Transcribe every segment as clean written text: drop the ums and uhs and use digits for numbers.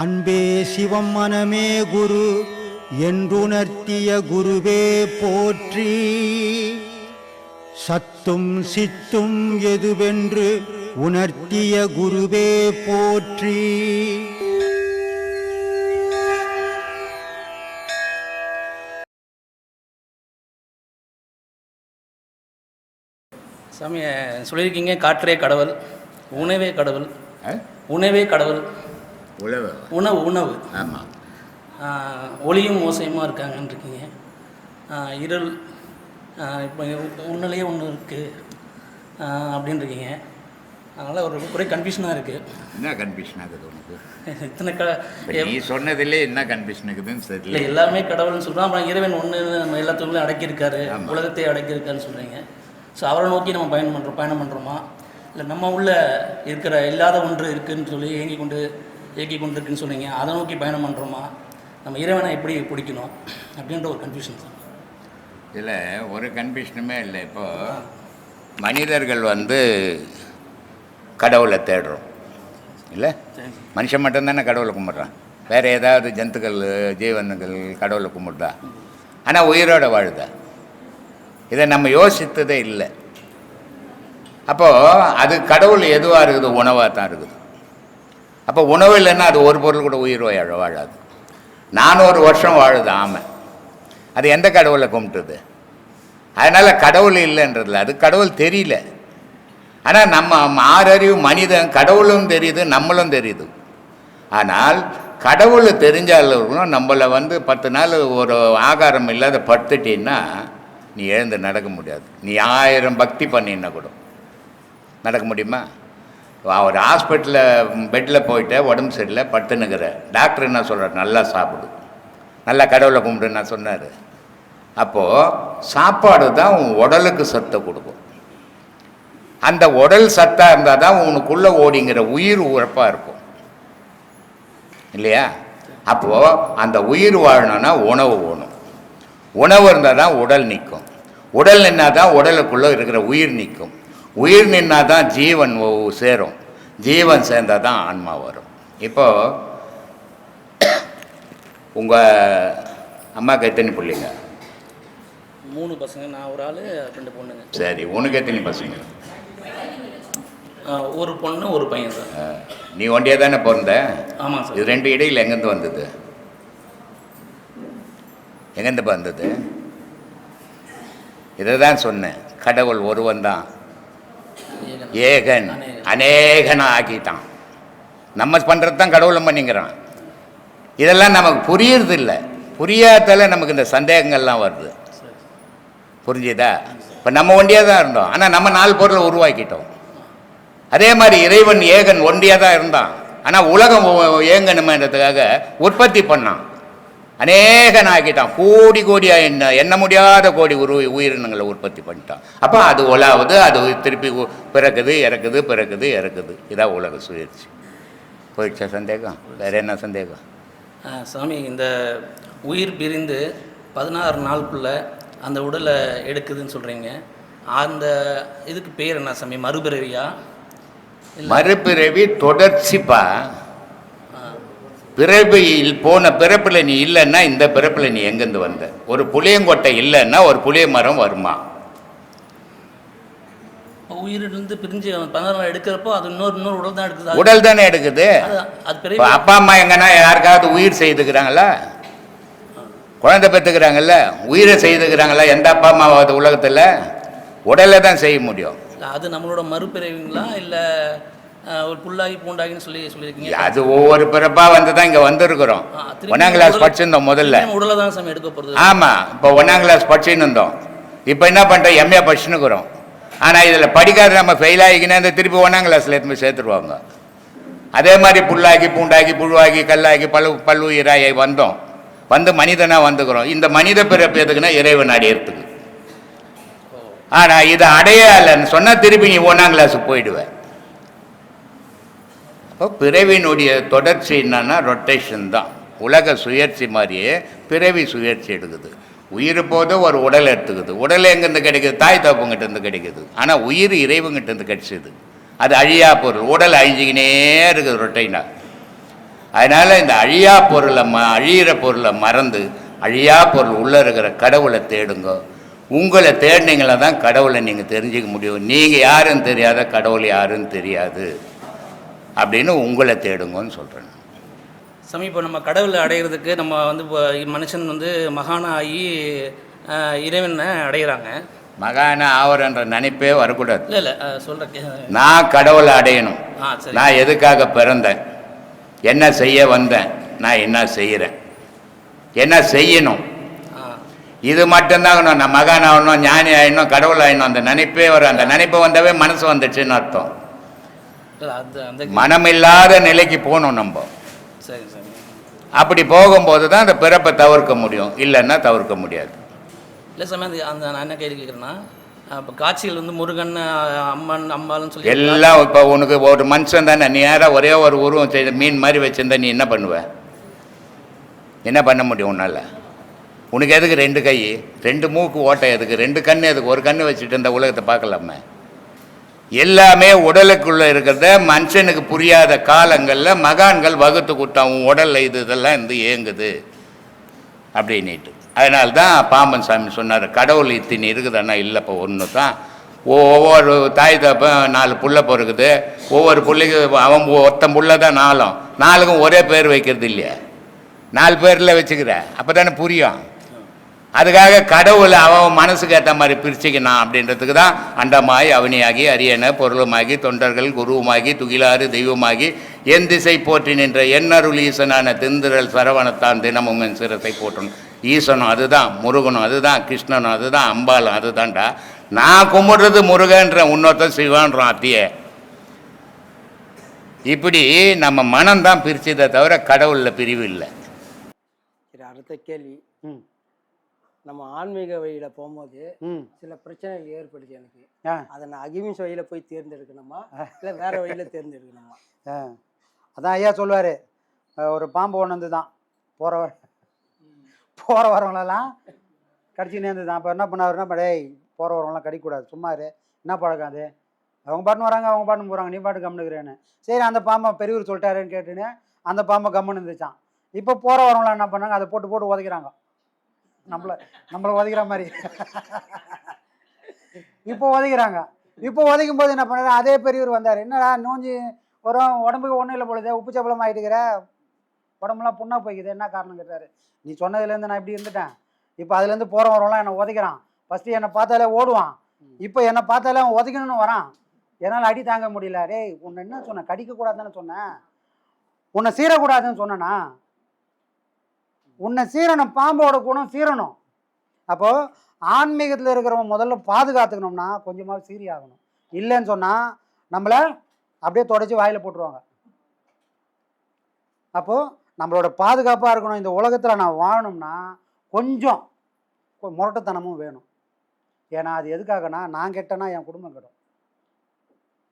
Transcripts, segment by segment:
அன்பே சிவம் மனமே குரு என்றுணர்த்திய குருவே போற்றி. சத்தும் சித்தும் எதுவென்று உணர்த்திய குருவே போற்றி. சாமி சொல்லியிருக்கீங்க, காற்றே கடவுள், உணவே கடவுள், உணவே கடவுள், உணவு உணவு. ஆமாம். ஒளியும் ஓசையுமா இருக்காங்கன்னு இருக்கீங்க. இருள் இப்போ ஒன்றுலேயே ஒன்று இருக்குது அப்படின்னு இருக்கீங்க. அதனால் ஒரு குறை கன்ஃபியூஷனாக இருக்குது. என்ன கன்ஃபியூஷன் ஆகுது உனக்கு? இத்தனை நீ சொன்னதில்லே என்ன கன்ஃபியூஷன் இருக்குதுன்னு தெரியல. இல்லை, எல்லாமே கடவுள்னு சொல்கிறோம். அப்புறம் இறைவன் ஒன்று நம்ம எல்லாத்துக்குள்ளே அடக்கியிருக்காரு, உலகத்தை அடக்கியிருக்காருன்னு சொல்கிறீங்க. ஸோ அவரை நோக்கி நம்ம பயணம் பண்ணுறோமா, இல்லை நம்ம உள்ள இருக்கிற இல்லாத ஒன்று இருக்குதுன்னு சொல்லி இயக்கி கொண்டு இருக்குன்னு சொன்னீங்க, அதை நோக்கி பயணம் பண்ணுறோமா, நம்ம இறைவனை எப்படி பிடிக்கணும் அப்படின்ற ஒரு கன்ஃபியூஷன் தான். இதில் ஒரு கன்ஃபியூஷனுமே இல்லை. இப்போது மனிதர்கள் கடவுளை தேடுறோம் இல்லை, மனுஷன் மட்டும்தானே கடவுளை கும்பிட்றான். வேறு ஏதாவது ஜந்துக்கள் ஜீவன்கள் கடவுளை கும்பிட்றா, ஆனால் உயிரோட வாழுதா? இதை நம்ம யோசித்ததே இல்லை. அப்போது அது கடவுள் எதுவாக இருக்குது? உணவாக தான் இருக்குது. அப்போ உணவு இல்லைன்னா அது ஒரு பொருள் கூட உயிர் வாழாது. 400 வருஷம் வாழுது ஆமை, அது எந்த கடவுளை கும்பிட்டுது? அதனால் கடவுள் இல்லைன்றதில்ல, அது கடவுள் தெரியல. ஆனால் நம்ம ஆறறிவு மனிதன் கடவுளும் தெரியுது, நம்மளும் தெரியுது. ஆனால் கடவுள் தெரிஞ்சாலும் நம்மளை 10 நாள் ஒரு ஆகாரம் இல்லாத படுத்துட்டீன்னா நீ எழுந்து நடக்க முடியாது. நீ 1000 பக்தி பண்ணினா கூட நடக்க முடியுமா? ஒரு ஹாஸ்பிட்டலில் பெட்டில் போயிட்டு உடம்பு சரியில்லை படுத்துனுக்கிற டாக்டர் என்ன சொல்கிறார்? நல்லா சாப்பிடு, நல்லா கடவுளை கும்பிடுன்னா சொன்னார். அப்போது சாப்பாடு தான் உன் உடலுக்கு சத்தை கொடுக்கும். அந்த உடல் சத்தாக இருந்தால் தான் உனக்குள்ளே ஓடிங்கிற உயிர் உறப்பாக இருக்கும் இல்லையா? அப்போது அந்த உயிர் வாழணும்னா உணவு வேணும். உணவு இருந்தால் தான் உடல் நிற்கும். உடல் நின்னால் தான் உடலுக்குள்ளே இருக்கிற உயிர் நிற்கும். உயிர் நின்னால் தான் ஜீவன் சேரும். ஜீவன் சேர்ந்தால் தான் ஆன்மா வரும். இப்போது உங்கள் அம்மாவுக்கு எத்தனை பிள்ளைங்க? 3 பசங்க, நான் ஒரு ஆள், 2 பொண்ணுங்க. சரி, உனக்கு எத்தனை பசங்க? ஒரு பொண்ணு ஒரு பையன் சார். நீ ஒண்டியாக தானே பிறந்த? ஆமாம் சார். இது 2 இடையில் எங்கேருந்து வந்தது? எங்கேருந்து வந்தது? இதை தான் சொன்னேன், கடவுள் ஒருவன் தான், ஏகன் அநேகன் ஆக்கிட்டான். நம்ம பண்ணுறது தான் கடவுளை பண்ணிங்கிறான். இதெல்லாம் நமக்கு புரியறது இல்லை. புரியாதால நமக்கு இந்த சந்தேகங்கள்லாம் வருது. புரிஞ்சுதா? இப்போ நம்ம ஒண்டியாக தான் இருந்தோம், ஆனால் நம்ம 4 பொருளை உருவாக்கிட்டோம். அதே மாதிரி இறைவன் ஏகன் ஒண்டியாக தான் இருந்தான், ஆனால் உலகம் ஏங்கணுமன்றதுக்காக உற்பத்தி பண்ணான், அநேகன் ஆக்கிட்டான். கோடியாக எண்ண முடியாத கோடி உயிரினங்களை உற்பத்தி பண்ணிட்டான். அப்போ அது உலாவது, அது திருப்பி பிறக்குது, இறக்குது. இதான் உலக சுழற்சி. போயிடுச்சா சந்தேகம்? வேறு என்ன சந்தேகம்? சாமி, இந்த உயிர் பிரிந்து 16 நாளுக்குள்ளே அந்த உடலை எடுக்குதுன்னு சொல்கிறீங்க. அந்த இதுக்கு பேர் என்ன சாமி? மறுபிறவியா? மறுபிறவி தொடர்ச்சிப்பா. பிறவியில் போன பிறப்பில் நீ இல்லைன்னா இந்த பிறப்பில் நீ எங்கேருந்து வந்த? ஒரு புளியங்கொட்டை இல்லைன்னா ஒரு புளிய மரம் வருமா? உயிரிலிருந்து பிரிஞ்சு 16 நாள் எடுக்கிறப்போ அது இன்னொரு உடல் தான் எடுக்குது. உடல் தானே எடுக்குது. அப்பா அம்மா எங்கன்னா யாருக்காவது உயிர் செய்துக்கிறாங்களா? குழந்தை பெற்றுக்கிறாங்கல்ல, உயிரை செய்துக்கிறாங்களா? எந்த அப்பா அம்மாவாவது உலகத்தில்? உடலை தான் செய்ய முடியும். அது நம்மளோட மறுபிறவிங்களா இல்லை ஒரு புல்லாகி பூண்டாகின்னு சொல்லியிருக்கீங்க? அது ஒவ்வொரு பிறப்பாக வந்து தான் இங்கே வந்திருக்கிறோம். 1ஆம் கிளாஸ் படிச்சுருந்தோம் முதல்ல. உடலை தான் சாமி எடுக்க போகிறது. ஆமாம், இப்போ 1ஆம் கிளாஸ் படிச்சுன்னு இருந்தோம். இப்போ என்ன பண்ணுறோம்? எம்ஏ படிச்சுன்னுக்குறோம். ஆனால் இதில் படிக்காத நம்ம ஃபெயில் ஆகிக்கினா இந்த திருப்பி 1ஆம் கிளாஸில் எடுத்து சேர்த்துருவாங்க. அதே மாதிரி புல்லாகி பூண்டாகி புழுவாகி கல்லாகி பல்லுயிராகி வந்து மனிதனாக வந்துக்கிறோம். இந்த மனித பிறப்பு எதுக்குன்னா இறைவன் அடையிறதுக்கு. ஆனால் இதை அடையலைன்னு சொன்னால் திருப்பி நீ 1ஆம் கிளாஸுக்கு போயிடுவேன். அப்போ பிறவினுடைய தொடர்ச்சி என்னன்னா ரொட்டேஷன் தான். உலக சுழற்சி மாதிரியே பிறவி சுழற்சி எடுக்குது. உயிர் போது ஒரு உடல் எடுத்துக்குது. உடல் எங்கேருந்து கிடைக்குது? தாய் தப்புங்கிட்ட இருந்து கிடைக்குது. ஆனால் உயிர் இறைவங்கிட்ட இருந்து கிடைச்சிது. அது அழியா பொருள். உடல் அழிஞ்சிக்கினே இருக்குது ரொட்டைனா. அதனால் இந்த அழியா பொருளை அழியிற பொருளை மறந்து அழியா பொருள் உள்ளே இருக்கிற கடவுளை தேடுங்க. உங்களை தேடினீங்களா தான் கடவுளை நீங்கள் தெரிஞ்சிக்க முடியும். நீங்கள் யாருன்னு தெரியாத கடவுள் யாருன்னு தெரியாது அப்படின்னு உங்களை தேடுங்கன்னு சொல்கிறேன். இப்போ நம்ம கடவுளை அடையிறதுக்கு நம்ம வந்து இப்போ மனுஷன் வந்து மகான ஆகி இறைவனை அடைகிறாங்க. மகான ஆவரன்ற நினைப்பே வரக்கூடாது. இல்லை இல்லை சொல்கிறேன். நான் கடவுளை அடையணும். சரி. நான் எதுக்காக பிறந்தேன், என்ன செய்ய வந்தேன், நான் என்ன செய்கிறேன், என்ன செய்யணும், இது மட்டும்தான். நான் மகான் ஆகணும், ஞானி ஆகிடணும், கடவுள் ஆகிடணும், அந்த நினைப்பே வரும். அந்த நினைப்பு வந்தவே மனசு வந்துச்சுன்னு அர்த்தம். மனமில்லாத நிலைக்கு போகணும் நம்ம. சரி சரி. அப்படி போகும்போது தான் அந்த பிறப்பை தவிர்க்க முடியும், இல்லைன்னா தவிர்க்க முடியாது. இல்லை சாமி, அந்த நான் என்ன கேள்வி கேட்குறேன்னா, இப்போ காட்சிகள் வந்து முருகன் அம்மன் அம்பாள்னு சொல்லி எல்லாம் இப்போ உனக்கு ஒரு மனுஷன் தானே, நீ யாராவது ஒரே ஒரு உருவம் செய்த மீன் மாதிரி வச்சுருந்தா நீ என்ன பண்ணுவ? என்ன பண்ண முடியும் உன்னால்? உனக்கு எதுக்கு 2 கை, 2 மூக்கு ஓட்டை எதுக்கு, 2 கண் எதுக்கு? ஒரு கண் வச்சுட்டு இந்த உலகத்தை பார்க்கலாமே. எல்லாமே உடலுக்குள்ளே இருக்கிறத மனுஷனுக்கு புரியாத காலங்களில் மகான்கள் வகுத்து கொடுத்தான். உன் உடலில் இதெல்லாம் இருந்து இயங்குது அப்படின்ட்டு. அதனால்தான் பாம்பன் சாமி சொன்னார், கடவுள் இத்தினி இருக்குதுன்னா இல்லைப்போ ஒன்று தான். ஒவ்வொரு தாய் தப்ப 4 புள்ள பிறகுது. ஒவ்வொரு பிள்ளைக்கு அவன் ஒருத்தன் புள்ள தான் 4க்கும் ஒரே பேர் வைக்கிறது இல்லையா? 4 பேரில் வச்சுக்கிற, அப்போ தானே புரியும். அதுக்காக கடவுளை அவன் மனசுக்கு ஏற்ற மாதிரி பிரிச்சுக்கணும் அப்படின்றதுக்கு தான் அண்டமாய் அவனியாகி அரியணை பொருளுமாகி தொண்டர்கள் குருவுமாகி துகிலாறு தெய்வமாகி என் திசை போற்றி நின்ற எண்ணருள் ஈசனான திந்திரல் சரவணத்தான் தினமும் என் சிரத்தை போற்றணும். ஈசனும் அதுதான், முருகனும் அதுதான், கிருஷ்ணனும் அதுதான், அம்பாலும் அதுதான்டா. நான் கும்பிடுறது முருகன்ற, இன்னொருத்தன் சிவான்றான் அத்தியே. இப்படி நம்ம மனம்தான் பிரிச்சதை தவிர கடவுளில் பிரிவு இல்லை. அடுத்த கேள்வி, நம்ம ஆன்மீக வழியில் போகும்போது சில பிரச்சனைகள் ஏற்படுது எனக்கு. அதை நான் அகிம்சை வழியில் போய் தேர்ந்தெடுக்கணுமா இல்லை வேற வழியில் தேர்ந்தெடுக்கணுமா? அதான் ஐயா சொல்லுவார், ஒரு பாம்பு ஒன்று வந்து தான் போகிற வரவங்களெல்லாம் கடிச்சு நேர்ந்து தான். அப்போ என்ன பண்ணாருன்னா, டேய் போகிற வரவங்களாம் கடிக்கூடாது, சும்மா என்ன பழக்கம் அது, அவங்க பாட்டுன்னு வராங்க அவங்க பாட்டுன்னு போகிறாங்க, நீ பாட்டு கம்முனுக்குறேன்னு. சரி, அந்த பாம்பை பெரியவர் சொல்லிட்டாருன்னு கேட்டுன்னு அந்த பாம்பை கம்முன்னு இருந்துச்சான். இப்போ போகிற வரவங்களாம் என்ன பண்ணாங்க, அதை போட்டு உதைக்கிறாங்க. நம்மளை உதைக்கிற மாதிரி இப்போ உதைக்கிறாங்க. இப்போ உதைக்கும் போது என்ன பண்ணாரு, அதே பெரியவர் வந்தார். என்னடா நோஞ்சி வரும், உடம்புக்கு ஒன்றும் இல்லை பொழுது, உப்பு சப்பளம் ஆகிட்டுக்கிற, உடம்புலாம் புண்ணா போய்க்குது, என்ன காரணம் கேட்டார். நீ சொன்னதுலேருந்து நான் இப்படி இருந்துட்டேன், இப்போ அதுலேருந்து போகிற வரவங்களாம் என்னை உதைக்கிறான். ஃபஸ்ட்டு என்னை பார்த்தாலே ஓடுவான், இப்போ என்னை பார்த்தாலே அவன் உதைக்கணும்னு வரான், என்னால் அடி தாங்க முடியல. டேய் உன்னை என்ன சொன்னேன், கடிக்கக்கூடாதுன்னு சொன்னேன், உன்னை சீரக்கூடாதுன்னு சொன்னேன்னா, உன்னை சீரணும், பாம்போட குணம் சீரணும். அப்போது ஆன்மீகத்தில் இருக்கிறவங்க முதல்ல பாதுகாத்துக்கணும்னா கொஞ்சமாக சீரி ஆகணும். இல்லைன்னு சொன்னால் நம்மளை அப்படியே தொடச்சி வாயில் போட்டுருவாங்க. அப்போது நம்மளோட பாதுகாப்பாக இருக்கணும். இந்த உலகத்தில் நான் வாழணும்னா கொஞ்சம் முரட்டுத்தனமும் வேணும். ஏன்னா அது எதுக்காகனா, நான் கெட்டேன்னா என் குடும்பம் கெடும்.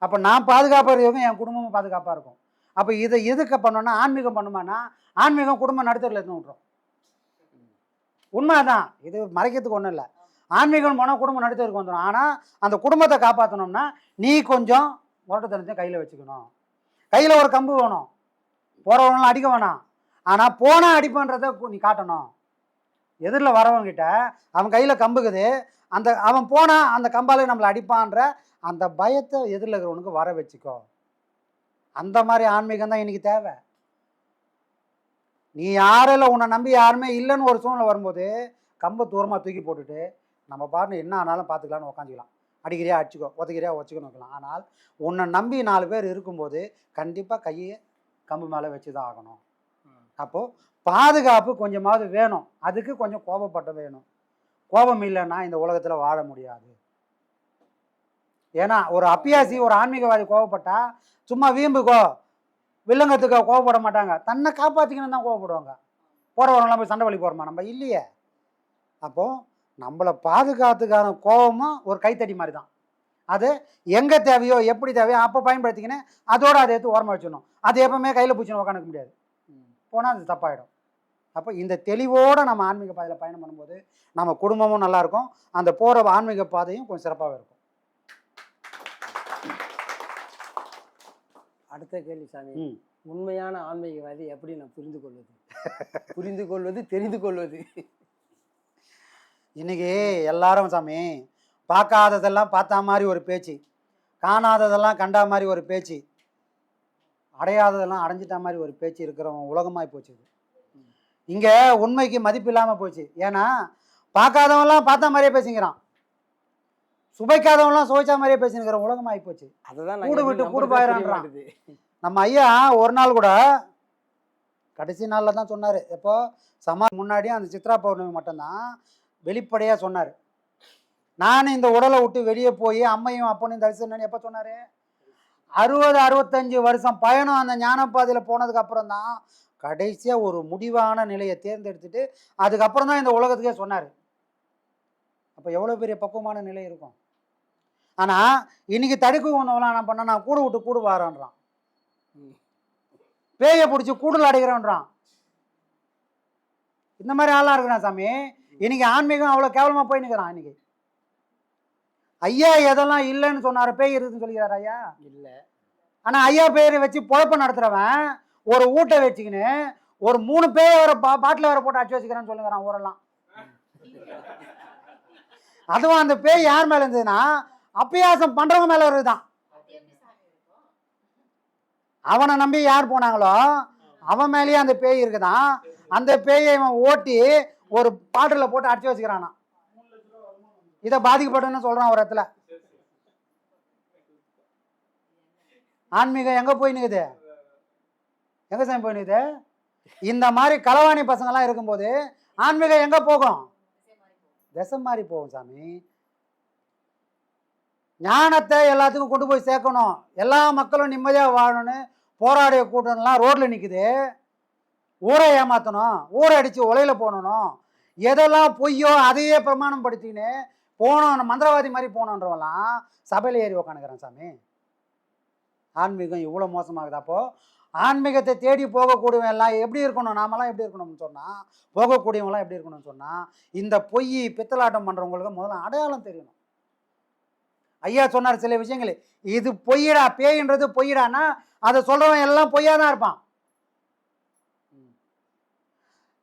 அப்போ நான் பாதுகாப்பாக இருக்கவங்க என் குடும்பமும் பாதுகாப்பாக இருக்கும். அப்போ இதை எதுக்கு பண்ணோன்னா, ஆன்மீகம் பண்ணுமானா ஆன்மீகம் குடும்பம் நடுத்தரில் எடுத்து விட்றோம். உண்மைதான், இது மறைக்கிறதுக்கு ஒன்றும் இல்லை. ஆன்மீகம் போனால் குடும்பம் நடுத்தருக்கு வந்துடும். ஆனால் அந்த குடும்பத்தை காப்பாற்றணும்னா நீ கொஞ்சம் முரட்டுத்தனத்தையும் கையில் வச்சுக்கணும். கையில் ஒரு கம்பு வேணும், போகிறவங்களாம் அடிக்க வேணாம், ஆனால் போனால் அடிப்பன்றதை நீ காட்டணும். எதிரில் வரவங்கிட்ட அவன் கையில் கம்புக்குது, அவன் போனால் அந்த கம்பாலே நம்மளை அடிப்பான்ற அந்த பயத்தை எதிரில் இருக்கிறவனுக்கு வர வச்சுக்கோ. அந்த மாதிரி ஆன்மீகம் தான் இன்றைக்கி தேவை. நீ யாரில் உன்னை நம்பி யாருமே இல்லைன்னு ஒரு சூழ்நிலை வரும்போது கம்பை தூரமாக தூக்கி போட்டுட்டு நம்ம பாட்டு என்ன ஆனாலும் பார்த்துக்கலான்னு உக்காந்துக்கலாம். அடிக்கிறியா அடிச்சுக்கோ, உதைக்கிறியா வச்சுக்கணும் வைக்கலாம். ஆனால் உன்னை நம்பி 4 பேர் இருக்கும்போது கண்டிப்பாக கையை கம்பு மேலே வச்சு தான் ஆகணும். அப்போது பாதுகாப்பு கொஞ்சமாவது வேணும். அதுக்கு கொஞ்சம் கோபப்பட்ட வேணும். கோபம் இல்லைன்னா இந்த உலகத்தில் வாழ முடியாது. ஏன்னா ஒரு அப்பியாசி, ஒரு ஆன்மீகவாதி கோபப்பட்டா சும்மா வீம்புக்கோ வில்லங்கத்துக்கோ கோவப்பட மாட்டாங்க, தன்னை காப்பாற்றிக்கணும் தான் கோவப்படுவாங்க. போகிறவங்களாம் போய் சண்டை வழி போகிறோமா நம்ம? இல்லையே. அப்போது நம்மளை பாதுகாத்துக்கான கோபமும் ஒரு கைத்தடி மாதிரி தான். அது எங்கே தேவையோ எப்படி தேவையோ அப்போ பயன்படுத்திக்கின்னு அதோடு அதை எடுத்து ஓரமாக வச்சிடணும். அது எப்பவுமே கையில் பிடிச்சின்னு உட்காந்துக்க முடியாது, போனால் அது தப்பாயிடும். அப்போ இந்த தெளிவோடு நம்ம ஆன்மீக பாதையில் பயணம் பண்ணும்போது நம்ம குடும்பமும் நல்லாயிருக்கும், அந்த போகிற ஆன்மீக பாதையும் கொஞ்சம் சிறப்பாகவே இருக்கும். அடுத்த கேள்வி சாமி, உண்மையான ஆன்மீகவாதி எப்படி நான் புரிந்து கொள்வது? புரிந்து கொள்வது, தெரிந்து கொள்வது. இன்னைக்கு எல்லாரும் சாமி பார்க்காததெல்லாம் பார்த்தா மாதிரி ஒரு பேச்சு, காணாததெல்லாம் கண்டா மாதிரி ஒரு பேச்சு, அடையாததெல்லாம் அடைஞ்சிட்டா மாதிரி ஒரு பேச்சு இருக்கிறவங்க உலகமாகி போச்சு. இங்கே உண்மைக்கு மதிப்பு இல்லாமல் போச்சு. ஏன்னா பார்க்காதவங்களாம் பார்த்தா மாதிரியே பேசிக்கிறான், சுவைக்காதவங்களாம் சுவைச்சா மாதிரியே பேசிக்கிற உலகமாகி போச்சு. அதுதான் கூடு விட்டு கூடு பாயிறான்றான். நம்ம ஐயா ஒரு நாள் கூட கடைசி நாளில் தான் சொன்னார். எப்போ முன்னாடியும் அந்த சித்ரா பௌர்ணமி மட்டும்தான் வெளிப்படையாக சொன்னார். நானும் இந்த உடலை விட்டு வெளியே போய் அம்மையும் அப்பனையும் தரிசனம் எப்போ சொன்னார்? 60-65 வருஷம் பயணம் அந்த ஞானப்பாதையில் போனதுக்கு அப்புறம் தான் கடைசியாக ஒரு முடிவான நிலையை தேர்ந்தெடுத்துட்டு அதுக்கப்புறம் தான் இந்த உலகத்துக்கே சொன்னார். அப்போ எவ்வளோ பெரிய பக்குவமான நிலை இருக்கும். ஆனால் இன்னைக்கு தடுக்கு ஒன்றுலாம் என்ன பண்ண, நான் கூடு விட்டு கூடு வாரான்றான், பேயை பிடிச்சி கூடுல அடைக்கிறோன்றான். இந்த மாதிரி ஆளாக இருக்கிறான் சாமி. இன்னைக்கு ஆன்மீகம் அவ்வளோ கேவலமாக போய் நிற்கிறான். இன்னைக்கு ஐயா எதெல்லாம் இல்லைன்னு சொன்னார், பேய் இருக்குதுன்னு சொல்லிக்கிறார் ஐயா இல்லை. ஆனால் ஐயா பேரை வச்சு பொழப்ப நடத்துகிறவன் ஒரு ஊட்டை வச்சுக்கின்னு ஒரு 3 பேரை வர பாட்டில் வர போட்டு அடிச்சு வச்சுக்கிறேன்னு சொல்லுங்கிறான் ஊரெல்லாம். அதுவும் அந்த பேய் யார் மேலே இருந்ததுன்னா அப்பியாசம் பண்ணுறவங்க மேலே இருக்குதான். அவனை நம்பி யார் போனாங்களோ அவன் மேலேயே அந்த பேய் இருக்குதான். அந்த பேயை இவன் ஓட்டி ஒரு பாட்டில் போட்டு அடிச்சு வச்சுக்கிறானா. இதை பாதிக்கப்பட்டன்னு சொல்கிறான் ஒரு இடத்துல. ஆன்மீகம் எங்கே போய் நிற்குது? எங்கே சாமி போய் நிற்குது? இந்த மாதிரி களவாணி பசங்கள்லாம் இருக்கும்போது ஆன்மீகம் எங்கே போகும்? திசை மாதிரி போகும் சாமி. ஞானத்தை எல்லாத்துக்கும் கொண்டு போய் சேர்க்கணும், எல்லா மக்களும் நிம்மதியாக வாழணும்னு போராடிய கூட்டம்லாம் ரோட்டில் நிற்குது. ஊரை ஏமாற்றணும், ஊரை அடித்து உலையில் போடணும், எதெல்லாம் பொய்யோ அதையே பிரமாணம் படுத்தின்னு போனோம், மந்திரவாதி மாதிரி போனோன்றவெல்லாம் சபையில் ஏறி உக்காந்துக்கிறான் சாமி. ஆன்மீகம் இவ்வளோ மோசமாகுது. அப்போது ஆன்மீகத்தை தேடி போகக்கூடியவன் எல்லாம் எப்படி இருக்கணும், நாமெல்லாம் எப்படி இருக்கணும்னு சொன்னால், போகக்கூடியவங்களாம் எப்படி இருக்கணும்னு சொன்னால், இந்த பொய் பித்தலாட்டம் பண்ணுறவங்களுக்கு முதல்ல அடையாளம் தெரியணும். ஐயா சொன்னார் சில விஷயங்கள், இது பொய்யடா, பேயின்றது பொய்யடான்னா அதை சொல்கிறவன் எல்லாம் பொய்யா தான் இருப்பான்.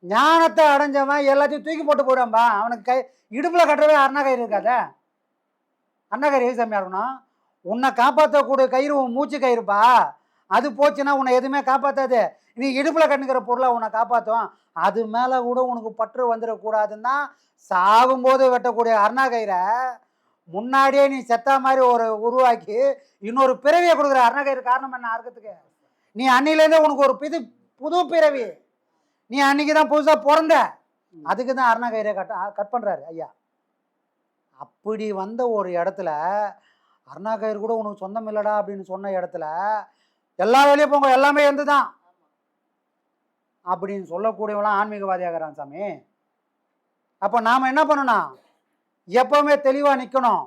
ஞானத்தை அடைஞ்சவன் எல்லாத்தையும் தூக்கி போட்டு போயிடுவான்பா. அவனுக்கு இடுப்பில் கட்டுறவே அருணாகயிறு இருக்காத. அருணாகயிறு எது சாமியாக இருக்கணும்? உன்னை காப்பாற்றக்கூடிய கயிறு உன் மூச்சு கயிறுப்பா. அது போச்சுன்னா உன்னை எதுவுமே காப்பாற்றாது. நீ இடுப்பில் கட்டுக்கிற பொருளை உன்னை காப்பாற்றும். அது மேலே கூட உனக்கு பற்று வந்துடக்கூடாதுன்னா சாகும்போது வெட்டக்கூடிய அருணாகயிறை முன்னாடியே நீ செத்தா மாதிரி ஒரு உருவாக்கி இன்னொரு பிறவியை கொடுக்குற. அருணாகயிறு காரணம் என்ன? அறுக்கிறதுக்கு நீ அன்னிலேருந்தே உனக்கு ஒரு புது பிறவி. நீ அன்னைக்கு தான் புதுசாக பிறந்த, அதுக்கு தான் அருணாகயிறை கட் பண்ணுறாரு ஐயா. அப்படி வந்த ஒரு இடத்துல அருணாகயிறு கூட உனக்கு சொந்தம் இல்லடா அப்படின்னு சொன்ன இடத்துல எல்லா வேலையும் போங்க, எல்லாமே வந்து தான் அப்படின்னு சொல்லக்கூடியவெல்லாம் ஆன்மீகவாதியாகிறான் சாமி. அப்போ நாம் என்ன பண்ணணும்? எப்பவுமே தெளிவாக நிற்கணும்.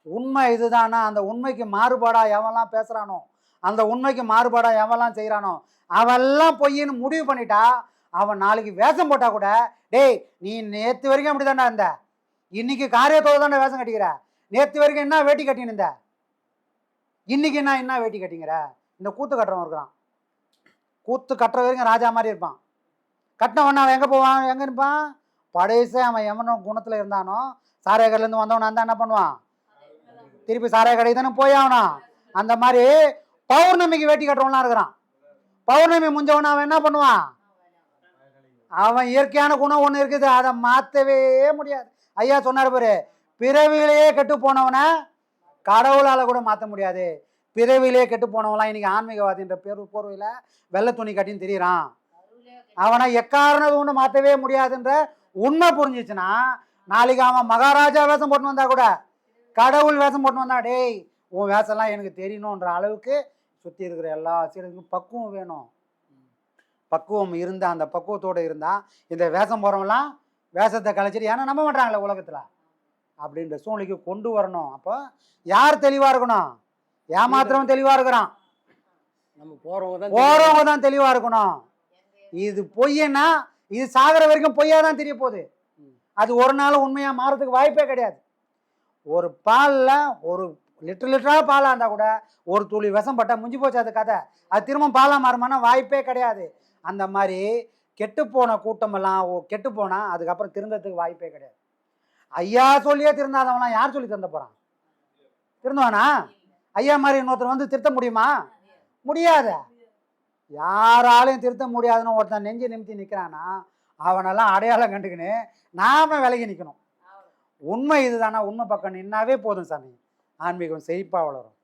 உண்மை இதுதானா, அந்த உண்மைக்கு மாறுபாடாக எவெல்லாம் பேசுகிறானோ, அந்த உண்மைக்கு மாறுபாடாக எவெல்லாம் செய்கிறானோ அவெல்லாம் பொய்ன்னு முடிவு பண்ணிட்டா, அவன் நாளைக்கு வேஷம் போட்டால் கூட, டேய் நீ நேற்று வரைக்கும் அப்படி தானே இருந்த, இன்னைக்கு காரியத்தோடு தானே வேஷம் கட்டிக்கிற, நேற்று வரைக்கும் என்ன வேட்டி கட்டின்னு இருந்த, இன்னைக்கு என்ன வேட்டி கட்டிங்கிற. இந்த கூத்து கட்டுறவன் இருக்கிறான், கூத்து கட்டுற வரைக்கும் ராஜா மாதிரி இருப்பான். கட்டினவன் அவன் எங்கே போவான், எங்கே இருப்பான்? படைசே அவன் எவனோ குணத்தில் இருந்தானோ, சாராய கடையிலேருந்து வந்தவன் அந்த என்ன பண்ணுவான்? திருப்பி சாராய கடைக்கு தானே போய் ஆகணும். அந்த மாதிரி பௌர்ணமிக்கு வேட்டி கட்டுறவன்லாம் இருக்கிறான். பௌர்ணமி முடிஞ்சவன அவன் என்ன பண்ணுவான்? அவன் இயற்கையான குணம் ஒன்று இருக்குது, அதை மாற்றவே முடியாது. ஐயா சொன்னார் பாரு, பிறவிலேயே கெட்டு போனவனை கடவுளால் கூட மாற்ற முடியாது. பிறவிலேயே கெட்டு போனவன்லாம் இன்னைக்கு ஆன்மீகவாதின்ற போர்வையில் வெள்ளை துணி கட்டின்னு திரியிறான். அவனை எக்காரணம் ஒன்று மாற்றவே முடியாதுன்ற உண்மை புரிஞ்சிச்சுன்னா, நாளைக்கு அவன் மகாராஜா வேஷம் போட்டு வந்தா கூட, கடவுள் வேஷம் போட்டு வந்தா, டேய் உன் வேஷம்லாம் எனக்கு தெரியணுன்ற அளவுக்கு சுற்றி இருக்கிற எல்லா சீடர்களுக்கும் பக்குவம் வேணும். பக்குவம் இருந்தால், அந்த பக்குவத்தோடு இருந்தால் இந்த வேஷம் போகிறவங்களாம் வேஷத்தை கலைச்சிட்டு ஏன்னா நம்ப மாட்டாங்களே உலகத்தில் அப்படின்ற சூழ்நிலைக்கு கொண்டு வரணும். அப்போ யார் தெளிவாக இருக்கணும்? ஏமாத்திரவன் தெளிவாக இருக்கிறான், நம்ம போகிறவங்க தான் தெளிவாக இருக்கணும். இது பொய்யன்னா இது சாகிற வரைக்கும் பொய்யா தான் தெரிய போகுது. அது ஒரு நாள் உண்மையாக மாறதுக்கு வாய்ப்பே கிடையாது. ஒரு பாலில் ஒரு லிட்டராக பாலாக இருந்தால் கூட ஒரு துளி விஷம் பட்டால் முடிஞ்சு போச்சு அது கதை. அது திரும்ப பாலாக மாறுமானா வாய்ப்பே கிடையாது. அந்த மாதிரி கெட்டுப்போன கூட்டமெல்லாம் கெட்டு போனால் அதுக்கப்புறம் திருந்ததுக்கு வாய்ப்பே கிடையாது. ஐயா சொல்லியே திருந்தாதவங்களாம் யார் சொல்லி தந்த போகிறான்? திருந்துவானா? ஐயா மாதிரி இன்னொருத்தர் வந்து திருத்த முடியுமா? முடியாது. யாராலையும் திருத்த முடியாதுன்னு ஒருத்தன் நெஞ்சு நிமித்தி நிற்கிறான்னா அவனெல்லாம் அடையாளம் கண்டுக்கின்னு நாம விலகி நிற்கணும். உண்மை இதுதானா? உண்மை பக்கம் நின்னாவே போதும் சாமி, ஆன்மீகம் செழிப்பாக வளரும்.